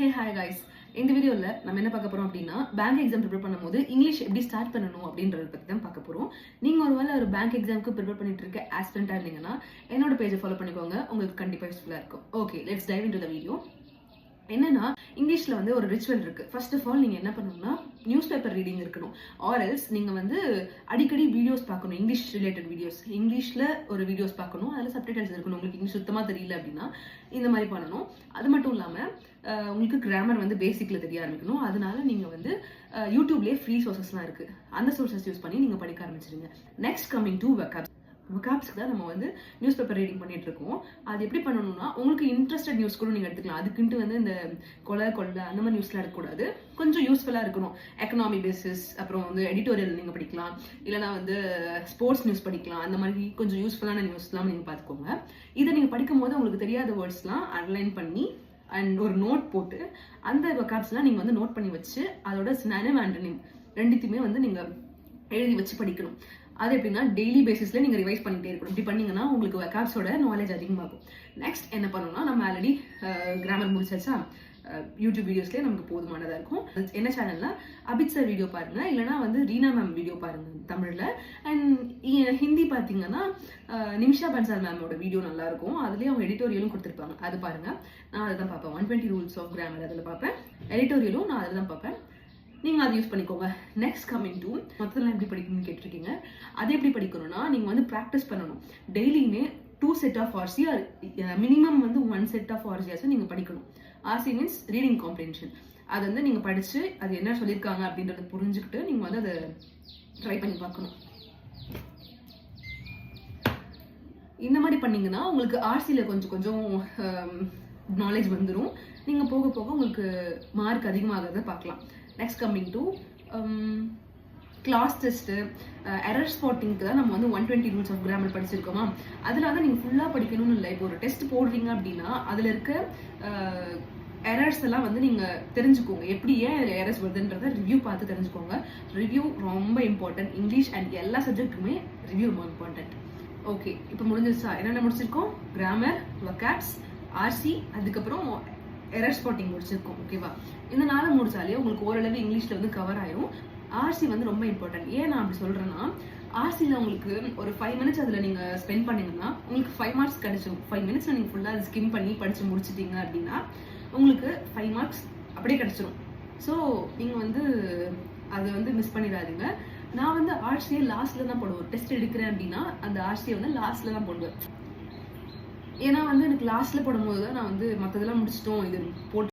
Hey hi guys, இந்த வீடியோவில் நம்ம என்ன பார்க்க போகிறோம் அப்படின்னா பேங்க் எக்ஸாம் ப்ரிப்பேர் பண்ணும்போது இங்கிலீஷ் எப்படி ஸ்டார்ட் பண்ணணும் அப்படின்றத பற்றி தான் பார்க்க போகிறோம். நீங்கள் ஒரு பேங்க் எக்ஸாமுக்கு ப்ரிப்பேர் பண்ணிட்டு இருக்க ஆஸ்பிரண்டாக இருந்தீங்கன்னா என்னோட பேஜை ஃபாலோ பண்ணிக்கோங்க, உங்களுக்கு கண்டிப்பாக யூஸ்ஃபுல்லாக இருக்கும். Okay, let's dive into the video. என்னன்னா இங்கிலீஷ்ல வந்து ஒரு ரிச்சுவல் இருக்கு. ஃபர்ஸ்ட் ஆஃப் ஆல் நீங்க என்ன பண்ணணும்னா நியூஸ் பேப்பர் ரீடிங் இருக்கணும். ஆர்எல்ஸ் நீங்க வந்து அடிக்கடி வீடியோஸ் பார்க்கணும், இங்கிலீஷ் ரிலேட்டட் வீடியோஸ். இங்கிலீஷ்ல ஒரு வீடியோஸ் பார்க்கணும், அதில் சப்டைட்டில்ஸ் இருக்கணும். உங்களுக்கு இங்கிலீஷ் சுத்தமா தெரியல அப்படின்னா இந்த மாதிரி பண்ணணும். அது மட்டும் இல்லாம உங்களுக்கு கிராமர் வந்து பேசிக்ல தெரிய ஆரம்பிக்கணும். அதனால நீங்க வந்து யூடியூப்லேயே ஃப்ரீ சோர்சஸ்லாம் இருக்கு, அந்த சோர்சஸ் யூஸ் பண்ணி நீங்க படிக்க ஆரம்பிச்சிருங்க. நெக்ஸ்ட் கமிங் டு வொக்காப்ஸ்க்கு தான் நம்ம வந்து நியூஸ் பேப்பர் ரீடிங் பண்ணிட்டு இருக்கோம். அது எப்படி பண்ணணும்னா உங்களுக்கு இன்ட்ரெஸ்டட் நியூஸ் கூட நீங்க எடுத்துக்கலாம். அதுக்குன்ட்டு வந்து இந்த கொலை அந்த மாதிரி நியூஸ்லாம் இருக்கக்கூடாது. கொஞ்சம் யூஸ்ஃபுல்லா இருக்கணும். எக்கனாமி பேசிஸ், அப்புறம் வந்து எடிட்டோரியல் நீங்க படிக்கலாம், இல்லைனா வந்து ஸ்போர்ட்ஸ் நியூஸ் படிக்கலாம். அந்த மாதிரி கொஞ்சம் யூஸ்ஃபுல்லான நியூஸ்லாம் நீங்க பார்த்துக்கோங்க. இதை நீங்க படிக்கும் போது உங்களுக்கு தெரியாத வேர்ட்ஸ்லாம் அண்டர்லைன் பண்ணி அண்ட் ஒரு நோட் போட்டு அந்த வொக்காப்ஸ்லாம் நீங்க வந்து நோட் பண்ணி வச்சு அதோட சினானிம் ஆண்டனிம் ரெண்டுத்தையுமே வந்து நீங்க எழுதி வச்சு படிக்கணும். அது எப்படின்னா டெய்லி பேசிஸ்ல நீங்க ரிவைஸ் பண்ணிட்டே இருக்கணும். இப்படி பண்ணீங்கன்னா உங்களுக்கு வொக்காப்ஸோட நாலேஜ் அதிகமாகும். நெக்ஸ்ட் என்ன பண்ணணும்னா நம்ம ஆல்ரெடி கிராமர் முடிச்சாச்சா, யூடியூப் வீடியோஸ்லேயே நமக்கு போதுமானதாக இருக்கும். என்ன சேனல்னா அபித் சார் வீடியோ பாருங்க, இல்லைனா வந்து ரீனா மேம் வீடியோ பாருங்க தமிழில். அண்ட் ஹிந்தி பார்த்தீங்கன்னா நிமிஷா பன்சால் மேமோட வீடியோ நல்லா இருக்கும். அதுலேயே அவங்க எடிட்டோரியலும் கொடுத்துருப்பாங்க, அது பாருங்க. நான் அதை தான் பார்ப்பேன். 120 ரூல்ஸ் ஆஃப் கிராமர் அதில் பார்ப்பேன். எடிட்டோரியலும் நான் அதில் தான் பார்ப்பேன். நீங்கள் அதை யூஸ் பண்ணிக்கோங்க. நெக்ஸ்ட் கமிங் டு மொத்தத்தில் எப்படி படிக்கணும்னு கேட்டிருக்கீங்க. அது எப்படி படிக்கணும்னா நீங்கள் வந்து ப்ராக்டிஸ் பண்ணணும். டெய்லியுமே 2 செட் ஆஃப் ஆர்சி, மினிமம் வந்து 1 செட் ஆஃப் ஆர்சியாச்சும் நீங்கள் படிக்கணும். RC means reading comprehension. அது வந்து நீங்கள் படித்து அது என்ன சொல்லியிருக்காங்க அப்படின்றத புரிஞ்சுக்கிட்டு நீங்கள் வந்து அதை ட்ரை பண்ணி பார்க்கணும். இந்த மாதிரி பண்ணீங்கன்னா உங்களுக்கு ஆர்சியில் கொஞ்சம் நாலேஜ் வந்துடும். நீங்கள் போக போக உங்களுக்கு மார்க் அதிகமாகிறத பார்க்கலாம். Next coming to class test, error ஸ்பாட்டிங்க்கு தான் நம்ம வந்து 120 ரூல்ஸ் ஆஃப் கிராமர் படிச்சிருக்கோமா. அதில் தான் நீங்கள் ஃபுல்லாக படிக்கணும்னு இல்லை. இப்போ ஒரு டெஸ்ட் போடுறீங்க அப்படின்னா அதில் இருக்க எரர்ஸ் எல்லாம் வந்து நீங்கள் தெரிஞ்சுக்கோங்க. எப்படி ஏன் எரர்ஸ் வருதுன்றத ரிவ்யூ பார்த்து தெரிஞ்சுக்கோங்க. ரிவ்யூ ரொம்ப இம்பார்ட்டன்ட். இங்கிலீஷ் அண்ட் எல்லா சப்ஜெக்ட்டுக்குமே ரிவ்யூ ரொம்ப இம்பார்ட்டன்ட். ஓகே, இப்போ முடிஞ்சிருச்சா? என்னென்ன முடிச்சிருக்கோம்? கிராமர், வொக்காப்ஸ், ஆர்சி, அதுக்கப்புறம் எரர் ஸ்பாட்டிங் முடிச்சிருக்கோம். ஓகேவா? இந்த 4 முடிச்சாலே உங்களுக்கு ஓரளவு இங்கிலீஷ்ல வந்து கவர் ஆயிரும். ஆர்சி வந்து ரொம்ப இம்பார்ட்டன்ட். ஏன் நான் அப்படி சொல்றேன்னா, ஆர்சியில் உங்களுக்கு ஒரு 5 மினிட்ஸ் அதில் நீங்கள் ஸ்பெண்ட் பண்ணீங்கன்னா உங்களுக்கு 5 மார்க்ஸ் கிடைச்சிடும். 5 மினிட்ஸில் நீங்கள் ஃபுல்லாக அது ஸ்கிம் பண்ணி படித்து முடிச்சிட்டீங்க அப்படின்னா உங்களுக்கு 5 மார்க்ஸ் அப்படியே கிடைச்சிடும். ஸோ நீங்கள் வந்து அதை வந்து மிஸ் பண்ணிடாதீங்க. நான் வந்து ஆர்சியை லாஸ்ட்டில் தான் போடுவேன். டெஸ்ட் எடுக்கிறேன் அப்படின்னா அந்த ஆர்சியை வந்து லாஸ்ட்டில் தான் போடுவேன். ஏன்னா வந்து எனக்கு லாஸ்ட்டில் போடும்போது தான் நான் வந்து மற்றதெல்லாம் முடிச்சிட்டோம், இது போட்டு